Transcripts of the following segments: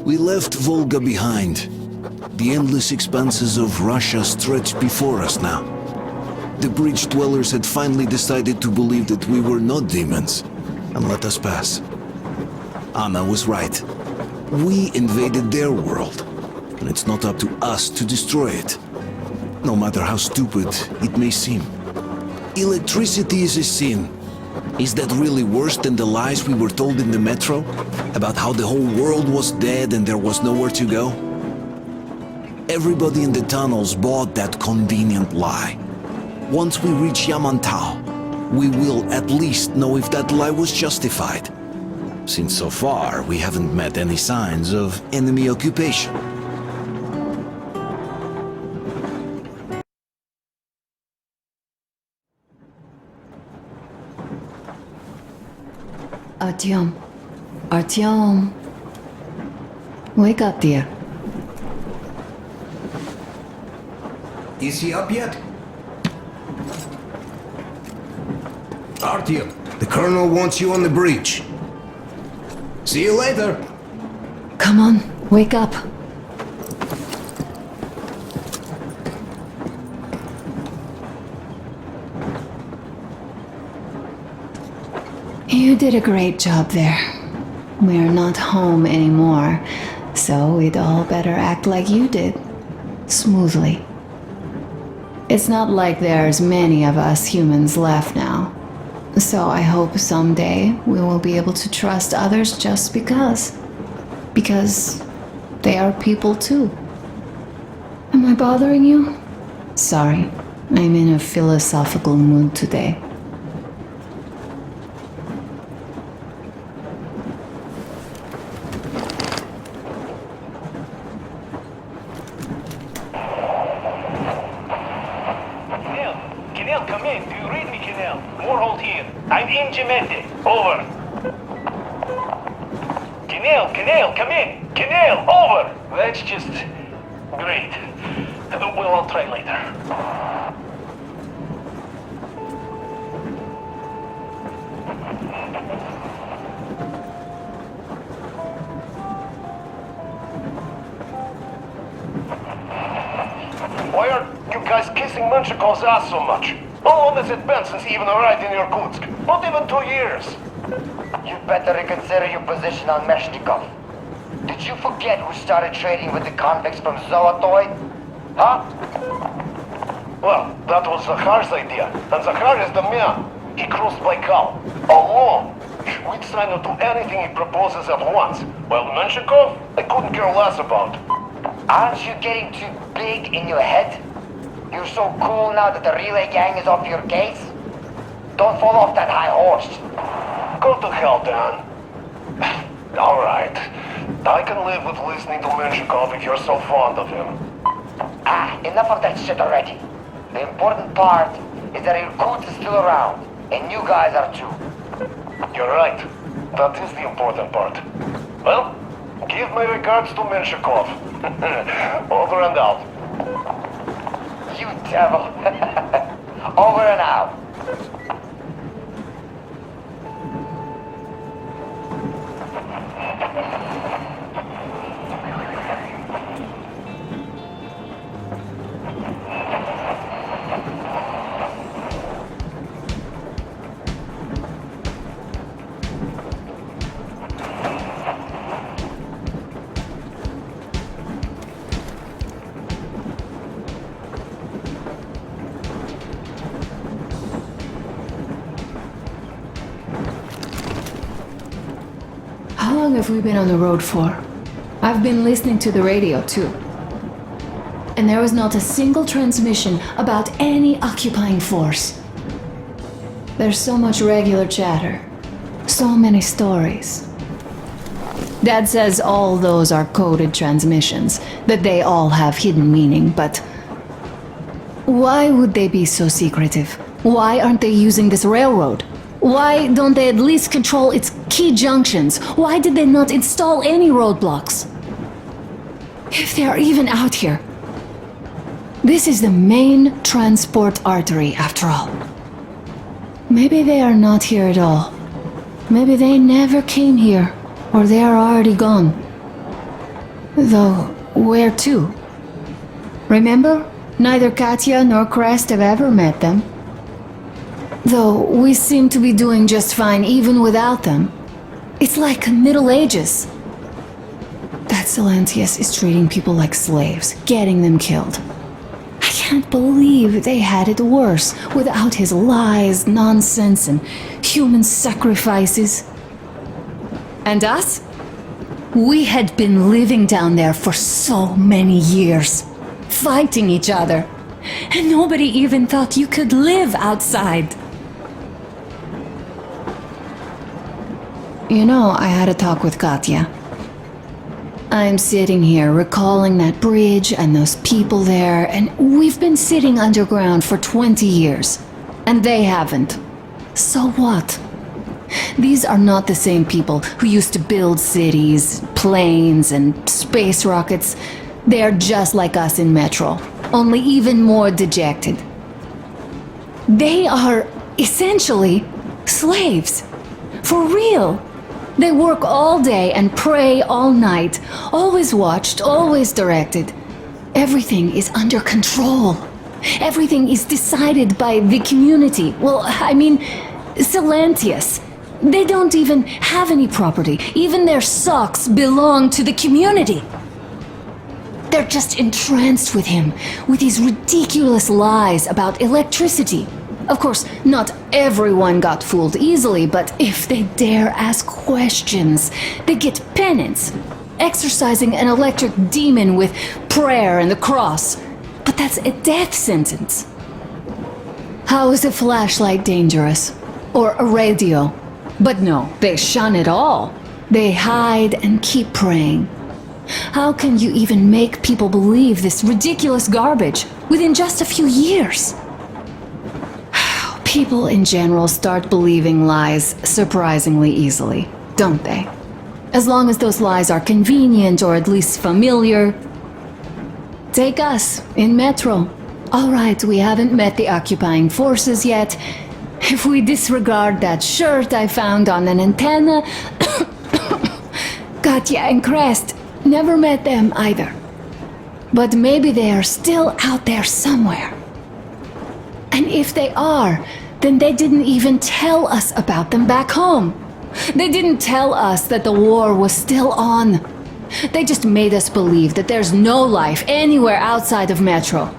We left Volga behind. The endless expanses of Russia stretched before us now. The bridge dwellers had finally decided to believe that we were not demons and let us pass. Anna was right. We invaded their world, and it's not up to us to destroy it, no matter how stupid it may seem. Electricity is a sin. Is that really worse than the lies we were told in the metro? About how the whole world was dead and there was nowhere to go? Everybody in the tunnels bought that convenient lie. Once we reach Yamantau, we will at least know if that lie was justified. Since so far, we haven't met any signs of enemy occupation. Artyom. Artyom. Wake up, dear. Is he up yet? Artyom, the colonel wants you on the breach. See you later. Come on, wake up. You did a great job there. We're not home anymore, so we'd all better act like you did. Smoothly. It's not like there's many of us humans left now. So I hope someday we will be able to trust others just because. Because they are people too. Am I bothering you? Sorry, I'm in a philosophical mood today. Come in. Do you read me, Kinel? Warhold here. I'm in Gemete. Over. Kinel, come in. Kinel, over. That's just great. Well, I'll try later. Why are you guys kissing Menshikov's ass so much? How long has it been since he even arrived in Irkutsk? Not even 2 years. You'd better reconsider your position on Meshnikov. Did you forget who started trading with the convicts from Zolotoy? Huh? Well, that was Zakhar's idea. And Zakhar is the man. He crossed Baikal. Alone. We'd sign to do anything he proposes at once. While Menshikov, I couldn't care less about. Aren't you getting too big in your head? You're so cool now that the relay gang is off your case? Don't fall off that high horse. Go to hell, Dan. All right. I can live with listening to Menshikov if you're so fond of him. Enough of that shit already. The important part is that Irkutsk is still around, and you guys are too. You're right. That is the important part. Well, give my regards to Menshikov. Over and out. You devil. Over and out. How long have we been on the road for? I've been listening to the radio too. And there was not a single transmission about any occupying force. There's so much regular chatter. So many stories. Dad says all those are coded transmissions, that they all have hidden meaning, but why would they be so secretive? Why aren't they using this railroad? Why don't they at least control its key junctions? Why did they not install any roadblocks? If they are even out here. This is the main transport artery, after all. Maybe they are not here at all. Maybe they never came here. or they are already gone. Though, where to? Remember? Neither Katya nor Crest have ever met them. Though we seem to be doing just fine even without them. It's like Middle Ages. That Silentius is treating people like slaves, getting them killed. I can't believe they had it worse without his lies, nonsense, and human sacrifices. And us? We had been living down there for so many years, fighting each other, and nobody even thought you could live outside. You know, I had a talk with Katya. I'm sitting here recalling that bridge and those people there, and we've been sitting underground for 20 years, and they haven't. So what? These are not the same people who used to build cities, planes, and space rockets. They are just like us in Metro, only even more dejected. They are essentially slaves. For real. They work all day and pray all night, always watched, always directed. Everything is under control. Everything is decided by the community. Well, I mean, Silentius. They don't even have any property. Even their socks belong to the community. They're just entranced with him, with his ridiculous lies about electricity. Of course, not everyone got fooled easily, but if they dare ask questions, they get penance, exorcising an electric demon with prayer and the cross. But that's a death sentence. How is a flashlight dangerous? Or a radio? But no, they shun it all. They hide and keep praying. How can you even make people believe this ridiculous garbage within just a few years? People in general start believing lies surprisingly easily, don't they? As long as those lies are convenient or at least familiar. Take us, in Metro. Alright, we haven't met the occupying forces yet. If we disregard that shirt I found on an antenna... Katya and Crest, never met them either. But maybe they are still out there somewhere. And if they are, then they didn't even tell us about them back home. They didn't tell us that the war was still on. They just made us believe that there's no life anywhere outside of Metro.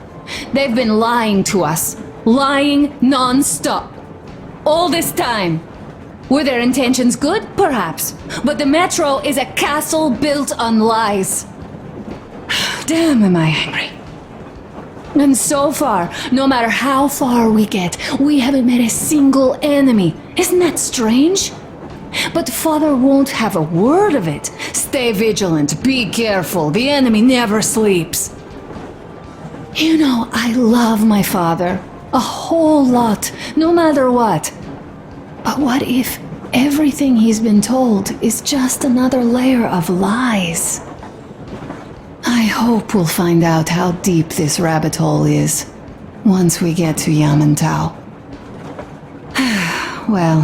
They've been lying to us. Lying non-stop. All this time. Were their intentions good? Perhaps. But the Metro is a castle built on lies. Damn, am I angry. And so far, no matter how far we get, we haven't met a single enemy. Isn't that strange? But Father won't have a word of it. Stay vigilant, be careful, the enemy never sleeps. You know, I love my father. A whole lot, no matter what. But what if everything he's been told is just another layer of lies? I hope we'll find out how deep this rabbit hole is once we get to Yamantau. Well,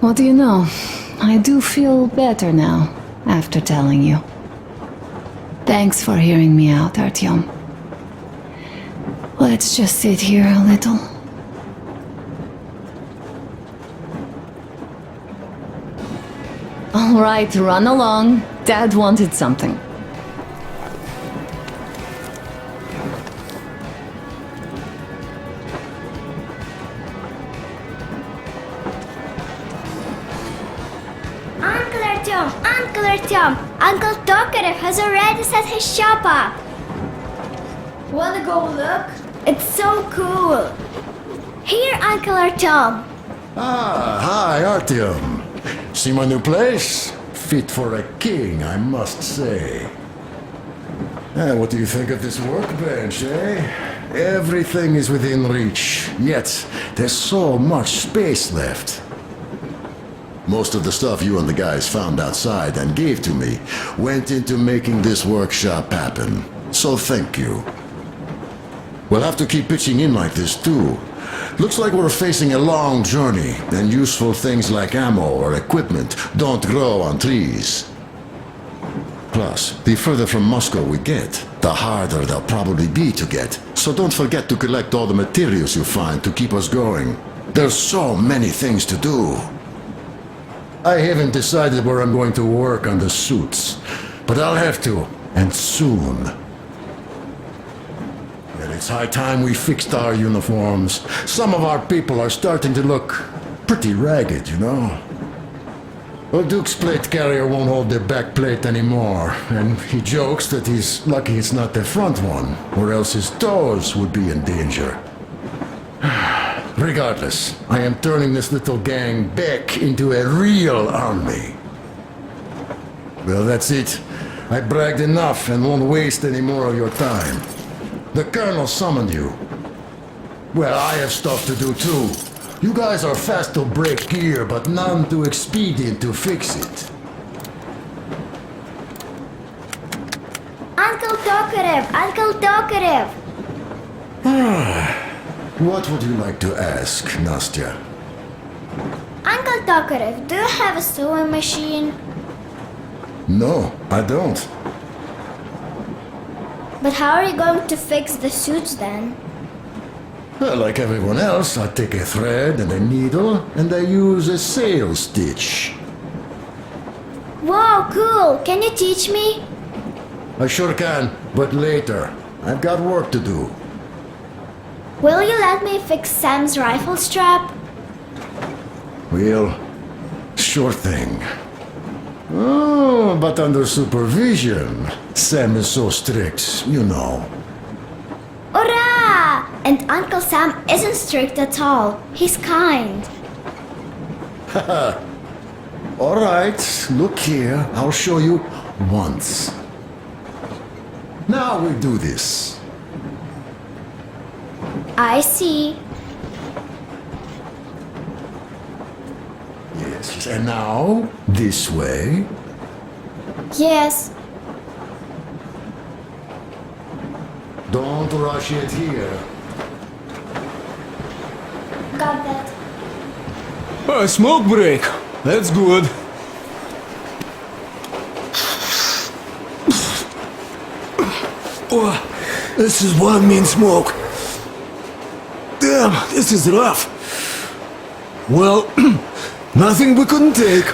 what do you know? I do feel better now after telling you. Thanks for hearing me out, Artyom. Let's just sit here a little. All right, run along. Dad wanted something. Uncle Artyom! Uncle Tokarev has already set his shop up! Wanna go look? It's so cool! Here, Uncle Artyom! Ah, hi, Artyom. See my new place? Fit for a king, I must say. What do you think of this workbench, eh? Everything is within reach, yet there's so much space left. Most of the stuff you and the guys found outside and gave to me went into making this workshop happen. So thank you. We'll have to keep pitching in like this too. Looks like we're facing a long journey, and useful things like ammo or equipment don't grow on trees. Plus, the further from Moscow we get, the harder they'll probably be to get. So don't forget to collect all the materials you find to keep us going. There's so many things to do. I haven't decided where I'm going to work on the suits, but I'll have to, and soon. And it's high time we fixed our uniforms. Some of our people are starting to look pretty ragged, you know. Well, Duke's plate carrier won't hold the back plate anymore, and he jokes that he's lucky it's not the front one, or else his toes would be in danger. Regardless, I am turning this little gang back into a real army. Well, that's it. I bragged enough and won't waste any more of your time. The Colonel summoned you. Well, I have stuff to do too. You guys are fast to break gear, but none too expedient to fix it. Uncle Tokarev! Uncle Tokarev! What would you like to ask, Nastya? Uncle Tokarev, do you have a sewing machine? No, I don't. But how are you going to fix the suits then? Well, like everyone else, I take a thread and a needle, and I use a sail stitch. Wow, cool! Can you teach me? I sure can, but later. I've got work to do. Will you let me fix Sam's rifle strap? Well, sure thing. Oh, but under supervision. Sam is so strict, you know. Hurrah! And Uncle Sam isn't strict at all. He's kind. All right, look here. I'll show you once. Now we do this. I see. Yes, and now this way. Yes. Don't rush it here. Got that. A smoke break. That's good. Oh, this is one mean smoke. Damn, this is rough. Well, nothing we couldn't take.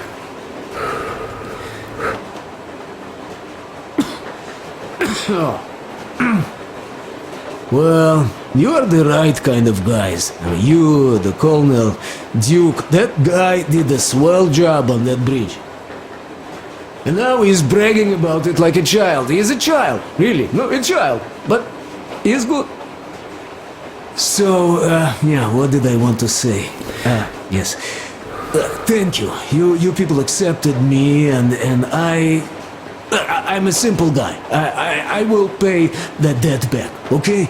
Well, you're the right kind of guys. I mean, you, the Colonel, Duke, that guy did a swell job on that bridge. And now he's bragging about it like a child. He's a child, really. No, a child. But he's good. So, yeah, what did I want to say? Yes. Thank you. You people accepted me, and I'm a simple guy. I will pay the debt back, okay?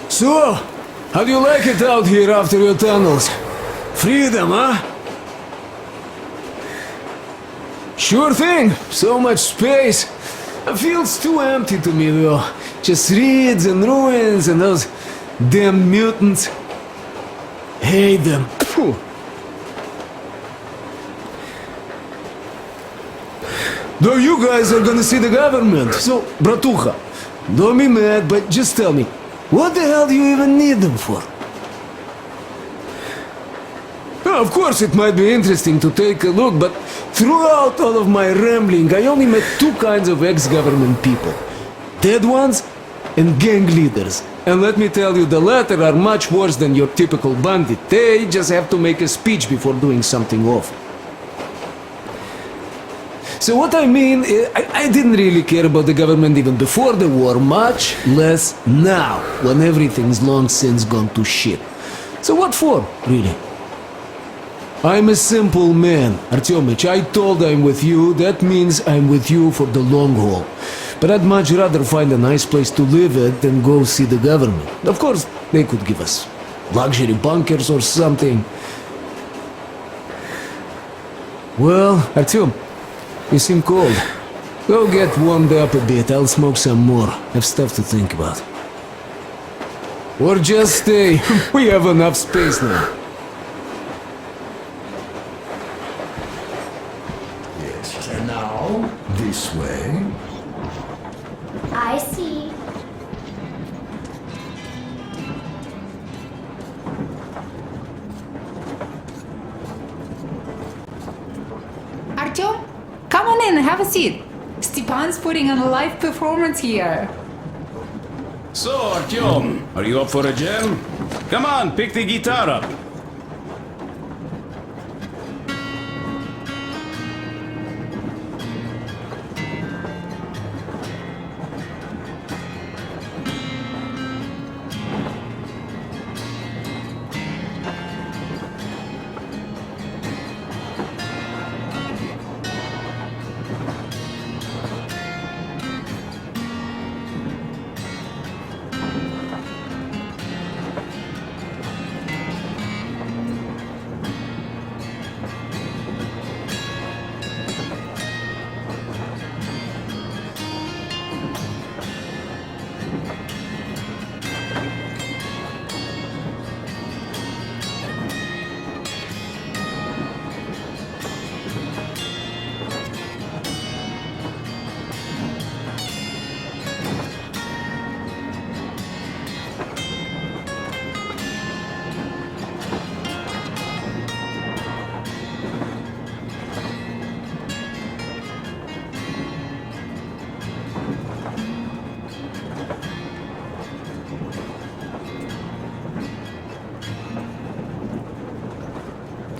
So, how do you like it out here after your tunnels? Freedom, huh? Sure thing. So much space. It feels too empty to me, though. Just reeds and ruins and those damn mutants. Hate them. Phew. Though you guys are gonna see the government, so, bratucha, don't be mad, but just tell me, what the hell do you even need them for? Well, of course, it might be interesting to take a look, but throughout all of my rambling, I only met two kinds of ex-government people. Dead ones and gang leaders. And let me tell you, the latter are much worse than your typical bandit. They just have to make a speech before doing something awful. So what I mean, I didn't really care about the government even before the war, much less now, when everything's long since gone to shit. So what for, really? I'm a simple man, Artyomich. I told I'm with you, that means I'm with you for the long haul. But I'd much rather find a nice place to live at than go see the government. Of course, they could give us luxury bunkers or something. Well, Artyom, you seem cold. Go get warmed up a bit, I'll smoke some more. Have stuff to think about. Or just stay. We have enough space now. Yes, and now, this way. I see. Artyom, come on in, have a seat. Stepan's putting on a live performance here. So, Artyom, are you up for a jam? Come on, pick the guitar up.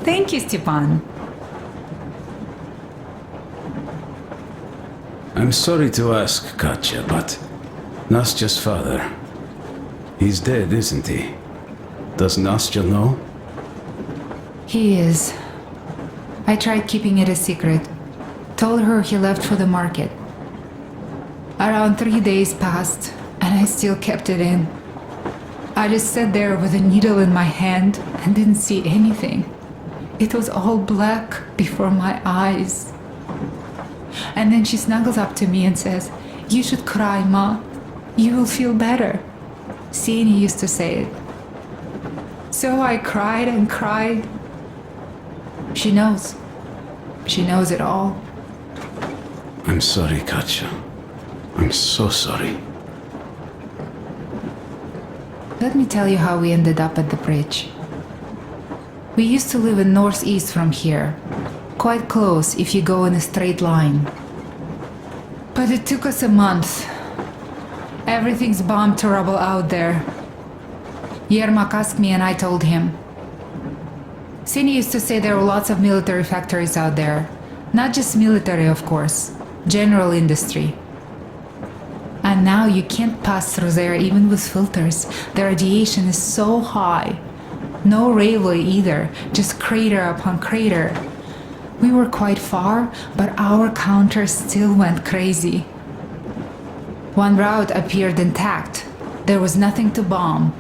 Thank you, Stepan. I'm sorry to ask, Katya, but Nastya's father, he's dead, isn't he? Does Nastya know? He is. I tried keeping it a secret. Told her he left for the market. Around 3 days passed, and I still kept it in. I just sat there with a needle in my hand and didn't see anything. It was all black before my eyes. And then she snuggles up to me and says, "You should cry, Ma. You will feel better." Sieni used to say it. So I cried and cried. She knows. She knows it all. I'm sorry, Katya. I'm so sorry. Let me tell you how we ended up at the bridge. We used to live in northeast from here, quite close if you go in a straight line. But it took us a month. Everything's bombed to rubble out there. Yermak asked me and I told him. Sieni used to say there were lots of military factories out there. Not just military, of course. General industry. And now you can't pass through there even with filters. The radiation is so high. No railway either, just crater upon crater. We were quite far, but our counter still went crazy. One route appeared intact. There was nothing to bomb.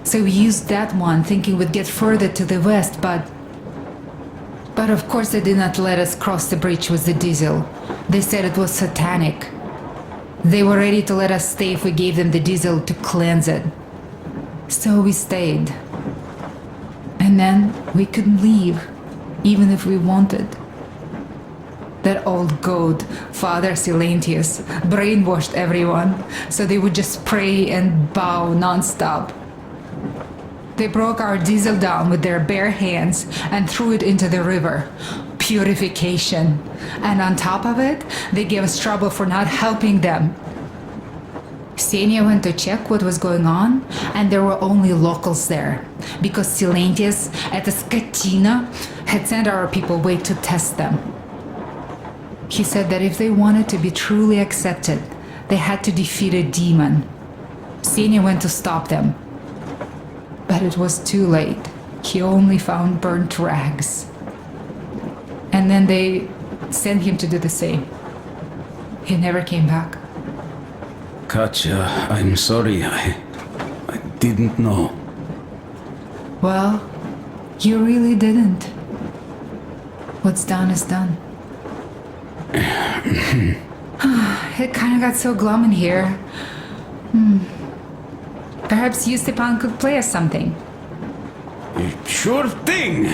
So we used that one, thinking we'd get further to the west, but of course they did not let us cross the bridge with the diesel. They said it was satanic. They were ready to let us stay if we gave them the diesel to cleanse it. So we stayed. And then we couldn't leave, even if we wanted. That old goat, Father Silentius, brainwashed everyone, so they would just pray and bow non-stop. They broke our diesel down with their bare hands and threw it into the river. Purification. And on top of it, they gave us trouble for not helping them. Ksenia went to check what was going on, and there were only locals there, because Silentius at the Skatina had sent our people away to test them. He said that if they wanted to be truly accepted, they had to defeat a demon. Ksenia went to stop them. But it was too late. He only found burnt rags. And then they sent him to do the same. He never came back. Katya, I'm sorry. I didn't know. Well, you really didn't. What's done is done. It kind of got so glum in here. Perhaps you, Stepan, could play us something. Sure thing.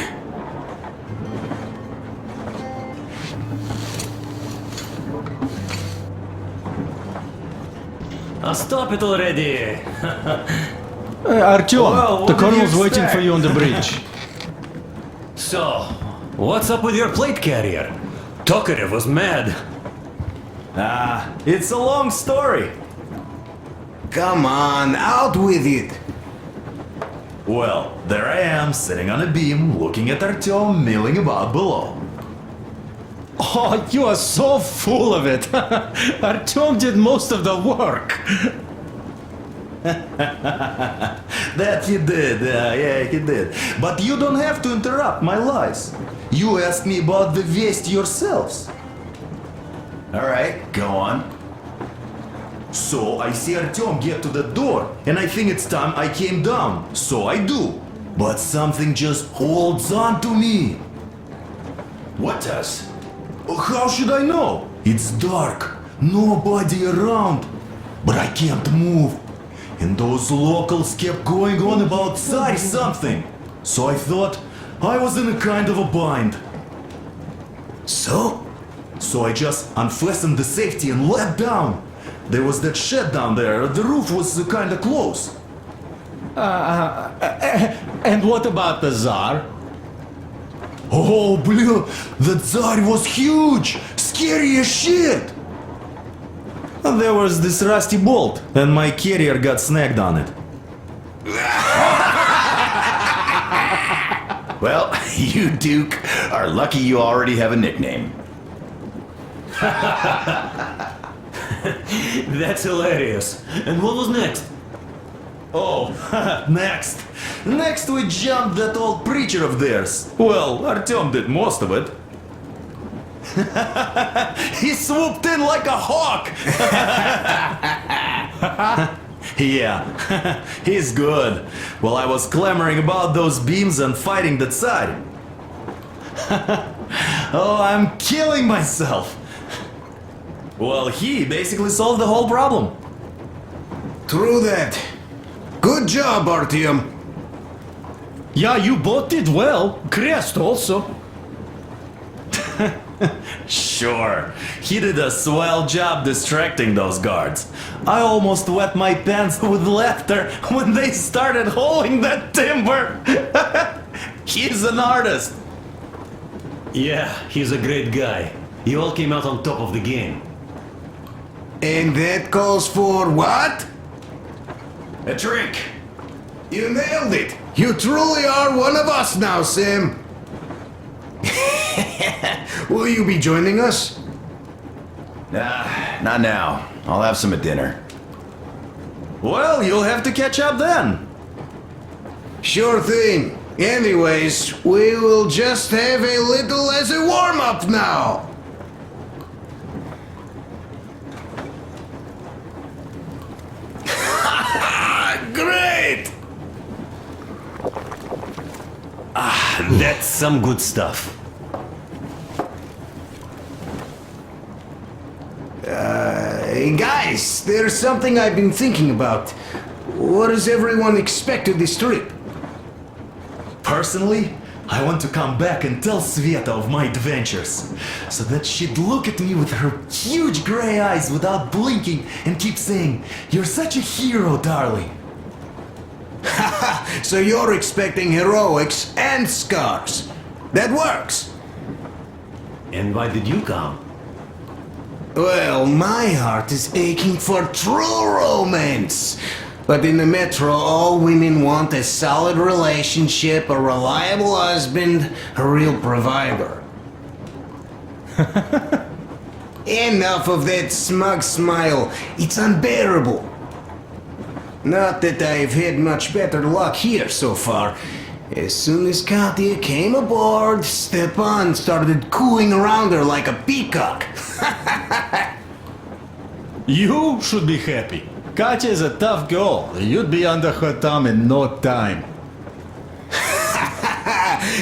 Stop it already! Artyom, Well, the what did you colonel's waiting for expect? you on the bridge. So, what's up with your plate carrier? Tokarev was mad. It's a long story. Come on, out with it. Well, there I am, sitting on a beam, looking at Artyom milling about below. Oh, you are so full of it. Artyom did most of the work. That he did, yeah, he did. But you don't have to interrupt my lies. You asked me about the Vest yourselves. Alright, go on. So I see Artyom get to the door, and I think it's time I came down. So I do. But something just holds on to me. What does? How should I know? It's dark, nobody around. But I can't move. And those locals kept going on about Tsar something. So I thought I was in a kind of a bind. So? So I just unfastened the safety and let down. There was that shed down there. The roof was kinda close. And what about the Tsar? Oh, blue, the Tsar was huge, scary as shit. There was this rusty bolt, and my carrier got snagged on it. Well, you, Duke, are lucky you already have a nickname. That's hilarious. And what was next? Oh, next. Next we jumped that old preacher of theirs. Well, Artyom did most of it. He swooped in like a hawk. Yeah, he's good. While I was clamoring about those beams and fighting the Tsar. Oh, I'm killing myself. Well, he basically solved the whole problem. True that. Good job, Artyom. Yeah, you both did well. Crest also. Sure, he did a swell job distracting those guards. I almost wet my pants with laughter when they started hauling that timber. He's an artist. Yeah, he's a great guy. You all came out on top of the game. And that calls for what? A drink. You nailed it. You truly are one of us now, Sam. Will you be joining us? Nah, not now. I'll have some at dinner. Well, you'll have to catch up then. Sure thing. Anyways, we will just have a little as a warm-up now. Great! That's some good stuff. Hey guys, there's something I've been thinking about. What does everyone expect of this trip? Personally, I want to come back and tell Sveta of my adventures, so that she'd look at me with her huge gray eyes without blinking and keep saying, "You're such a hero, darling." So you're expecting heroics and scars. That works. And why did you come? Well, my heart is aching for true romance. But in the metro, all women want a solid relationship, a reliable husband, a real provider. Enough of that smug smile. It's unbearable. Not that I've had much better luck here so far. As soon as Katya came aboard, Stepan started cooing around her like a peacock. You should be happy. Katya is a tough girl. You'd be under her thumb in no time.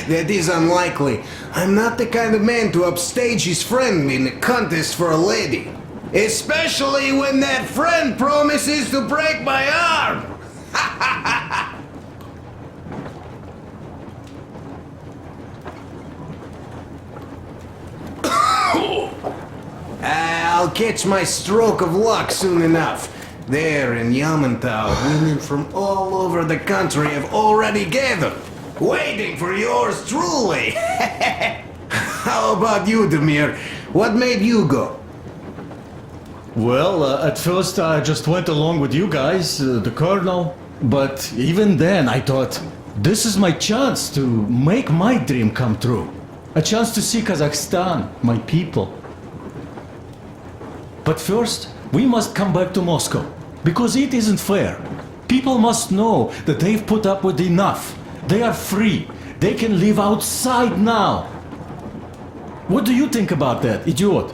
That is unlikely. I'm not the kind of man to upstage his friend in a contest for a lady. Especially when that friend promises to break my arm. I'll catch my stroke of luck soon enough. There in Yamantau, women from all over the country have already gathered, waiting for yours truly. How about you, Demir? What made you go? Well, at first I just went along with you guys, the colonel. But even then I thought, this is my chance to make my dream come true. A chance to see Kazakhstan, my people. But first, we must come back to Moscow, because it isn't fair. People must know that they've put up with enough. They are free. They can live outside now. What do you think about that, idiot?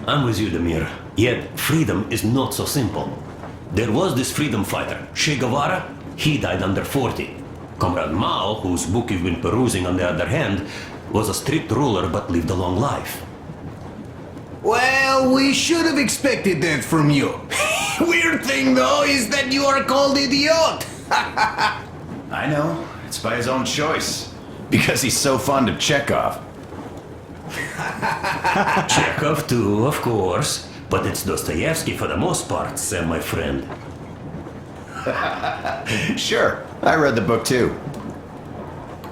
I'm with you, Demir. Yet, freedom is not so simple. There was this freedom fighter, Che Guevara. He died under 40. Comrade Mao, whose book you've been perusing on the other hand, was a strict ruler but lived a long life. Well, we should have expected that from you. Weird thing, though, is that you are called idiot. I know. It's by his own choice. Because he's so fond of Chekhov. Chekhov too, of course. But it's Dostoevsky for the most part, Sam, my friend. Sure, I read the book too.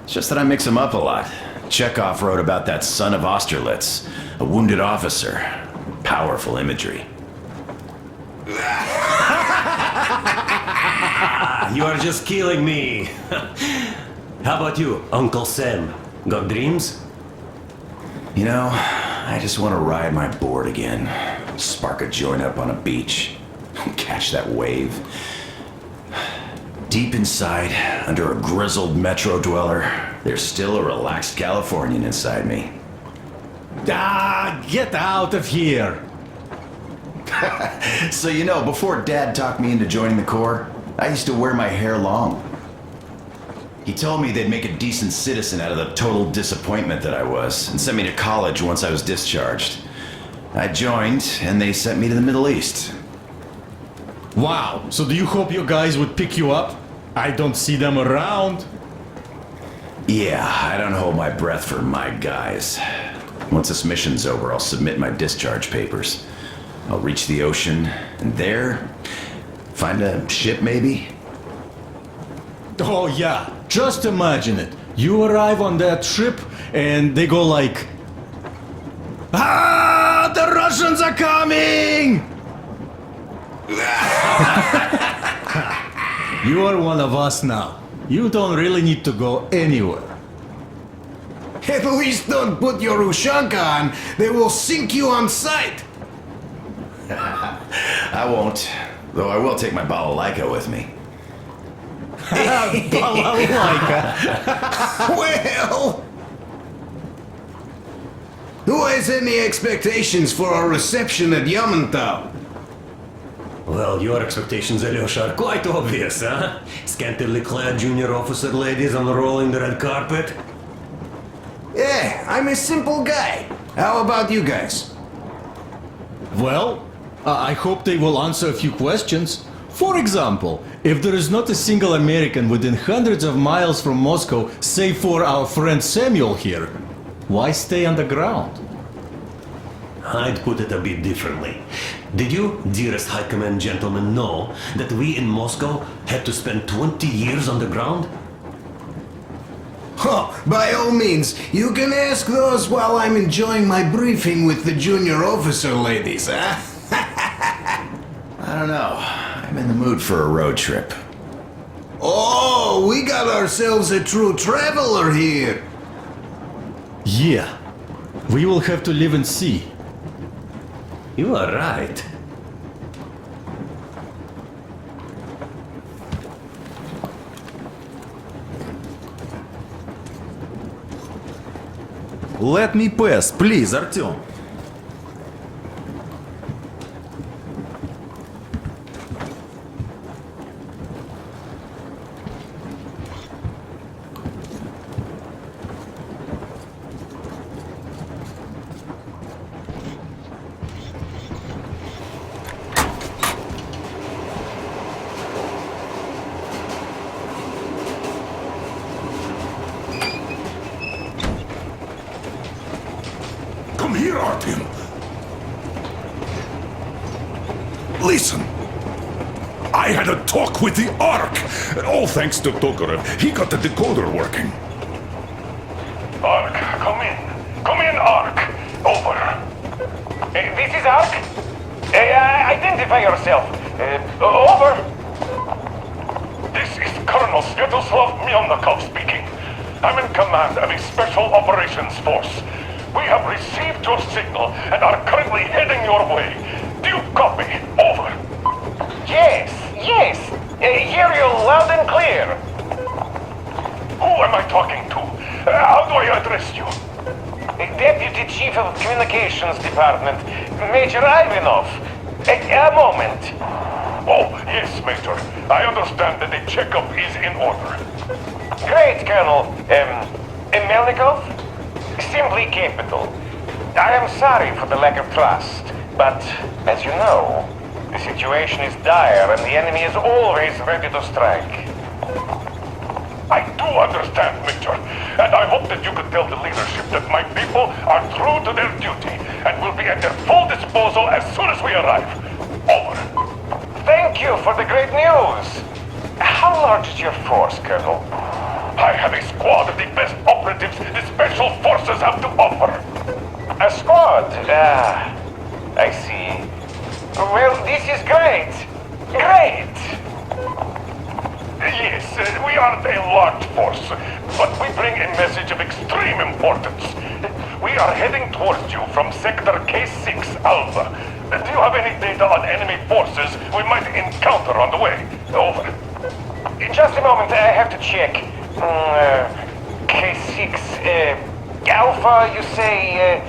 It's just that I mix them up a lot. Chekhov wrote about that son of Austerlitz, a wounded officer. Powerful imagery. You are just killing me. How about you, Uncle Sam? Got dreams? You know, I just want to ride my board again. Spark a joint up on a beach. Catch that wave. Deep inside, under a grizzled metro dweller, there's still a relaxed Californian inside me. Ah, get out of here! So you know, before Dad talked me into joining the Corps, I used to wear my hair long. He told me they'd make a decent citizen out of the total disappointment that I was, and sent me to college once I was discharged. I joined, and they sent me to the Middle East. Wow, so do you hope your guys would pick you up? I don't see them around. Yeah, I don't hold my breath for my guys. Once this mission's over, I'll submit my discharge papers. I'll reach the ocean, and there, find a ship maybe? Oh yeah, just imagine it. You arrive on that ship, and they go like... Ah, the Russians are coming! You are one of us now. You don't really need to go anywhere. At least don't put your Ushanka on. They will sink you on sight. I won't, though I will take my balalaika with me. Well... Who has any expectations for our reception at Yamantau? Well, your expectations, Alyosha, are quite obvious, huh? Scantily clad junior officer ladies unrolling the red carpet. Yeah, I'm a simple guy. How about you guys? Well, I hope they will answer a few questions. For example, if there is not a single American within hundreds of miles from Moscow, save for our friend Samuel here, why stay underground? I'd put it a bit differently. Did you, dearest High Command gentlemen, know that we in Moscow had to spend 20 years underground? Oh, by all means, you can ask those while I'm enjoying my briefing with the junior officer ladies, huh? I don't know. I'm in the mood for a road trip. Oh, we got ourselves a true traveler here. Yeah, we will have to live and see. You are right. Let me pass, please, Artyom. here, Artyom. Listen. I had a talk with the Ark. All thanks to Tokarev. He got the decoder working. Ark, come in. Come in, Ark. Over. This is Ark? Identify yourself. Over. This is Colonel Sviatoslav Myelnikov speaking. I'm in command of a special operations force. We have received your signal and are currently heading your way. Do you copy? Over. Yes. Hear you loud and clear. Who am I talking to? How do I address you? Deputy Chief of Communications Department, Major Ivanov. A moment. Oh, yes, Major. I understand that the checkup is in order. Great, Colonel. Melnikov? Simply capital. I am sorry for the lack of trust, but as you know, the situation is dire and the enemy is always ready to strike. I do understand, Major, and I hope that you could tell the leadership that my people are true to their duty and will be at their full disposal as soon as we arrive. Over. Thank you for the great news. How large is your force, Colonel? I have a squad of the best operatives the Special Forces have to offer. A squad? I see. Well, this is great. Great! Yes, we aren't a large force, but we bring a message of extreme importance. We are heading towards you from Sector K6 Alpha. Do you have any data on enemy forces we might encounter on the way? Over. In just a moment, I have to check. K6 Alpha, you say?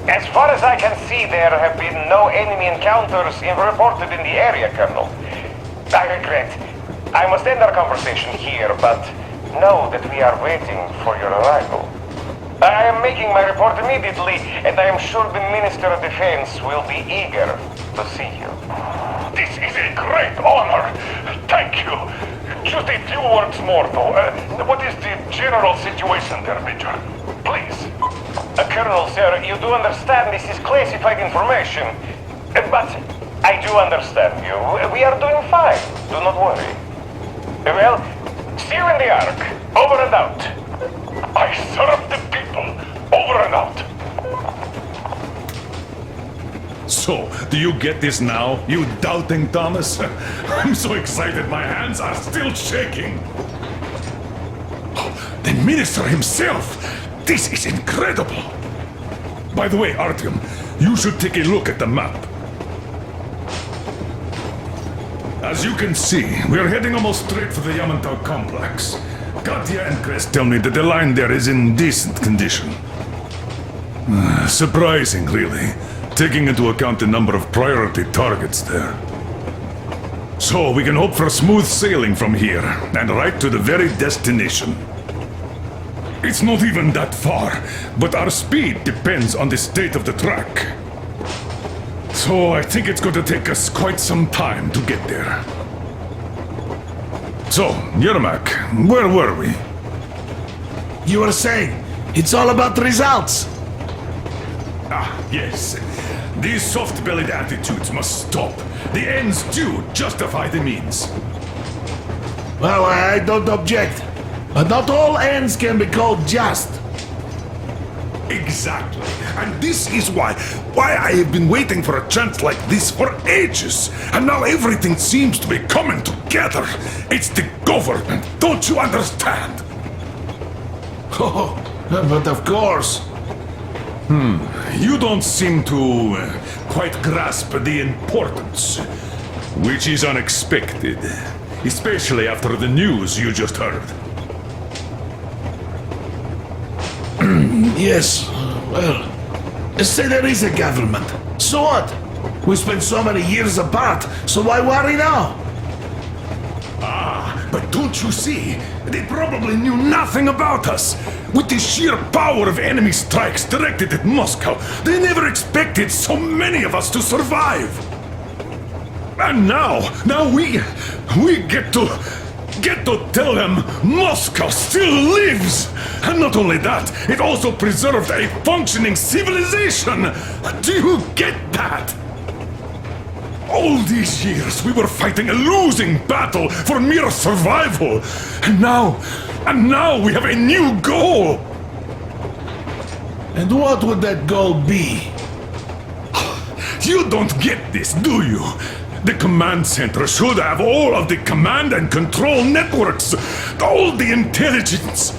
As far as I can see, there have been no enemy encounters reported in the area, Colonel. I regret. I must end our conversation here, but know that we are waiting for your arrival. I am making my report immediately, and I am sure the Minister of Defense will be eager to see you. This is a great honor. Thank you. Just a few words more, though. What is the general situation there, Major? Please. Colonel, sir, you do understand this is classified information. But I do understand you. We are doing fine. Do not worry. Well, see you in the Ark. Over and out. I serve the people. Over and out. So, do you get this now, you doubting Thomas? I'm so excited my hands are still shaking. The minister himself! This is incredible! By the way, Artyom, you should take a look at the map. As you can see, we're heading almost straight for the Yamantau complex. Katya and Krest tell me that the line there is in decent condition. Surprising, really, taking into account the number of priority targets there. So we can hope for smooth sailing from here, and right to the very destination. It's not even that far, but our speed depends on the state of the track. So I think it's going to take us quite some time to get there. So, Yermak, where were we? You were saying, it's all about results. Ah, yes. These soft-bellied attitudes must stop. The ends do justify the means. Well, I don't object. But not all ends can be called just. Exactly. And this is why I have been waiting for a chance like this for ages. And now everything seems to be coming together. It's the government. Don't you understand? Oh, but of course. You don't seem to quite grasp the importance, which is unexpected, especially after the news you just heard. Yes, well, say there is a government. So what? We spent so many years apart, so why worry now? Ah, but don't you see? They probably knew nothing about us. With the sheer power of enemy strikes directed at Moscow, they never expected so many of us to survive. And now we get get to tell them Moscow still lives! And not only that, it also preserved a functioning civilization! Do you get that? All these years we were fighting a losing battle for mere survival! And now we have a new goal! And what would that goal be? You don't get this, do you? The command center should have all of the command and control networks, all the intelligence.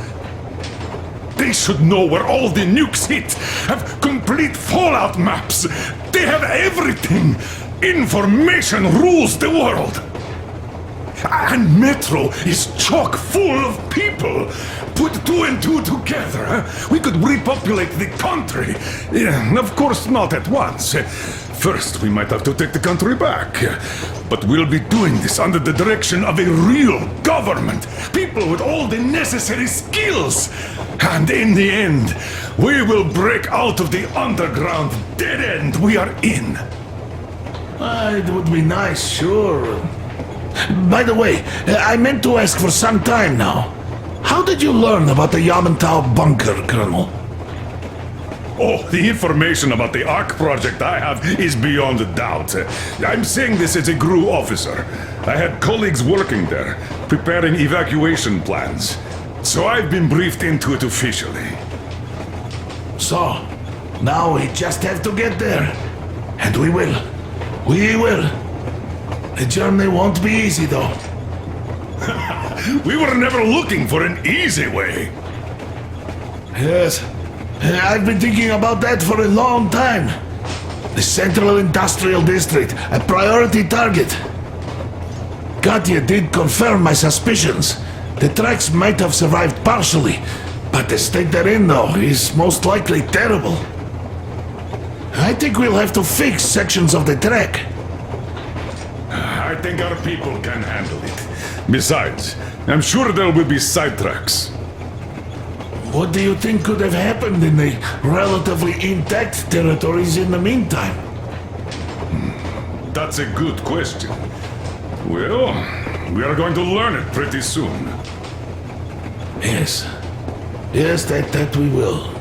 They should know where all the nukes hit, have complete fallout maps. They have everything. Information rules the world. And Metro is chock full of people. Put 2 and 2 together, we could repopulate the country. Of course, not at once. First, we might have to take the country back. But we'll be doing this under the direction of a real government. People with all the necessary skills. And in the end, we will break out of the underground dead end we are in. It would be nice, sure. By the way, I meant to ask for some time now. How did you learn about the Yamantau bunker, Colonel? Oh, the information about the Ark project I have is beyond doubt. I'm saying this as a GRU officer. I had colleagues working there, preparing evacuation plans. So I've been briefed into it officially. So, now we just have to get there. And we will. We will. The journey won't be easy, though. We were never looking for an easy way. Yes. I've been thinking about that for a long time. The Central Industrial District, a priority target. Katya did confirm my suspicions. The tracks might have survived partially, but the state they're in, though, is most likely terrible. I think we'll have to fix sections of the track. I think our people can handle it. Besides, I'm sure there will be sidetracks. What do you think could have happened in the relatively intact territories in the meantime? That's a good question. Well, we are going to learn it pretty soon. Yes. Yes, that we will.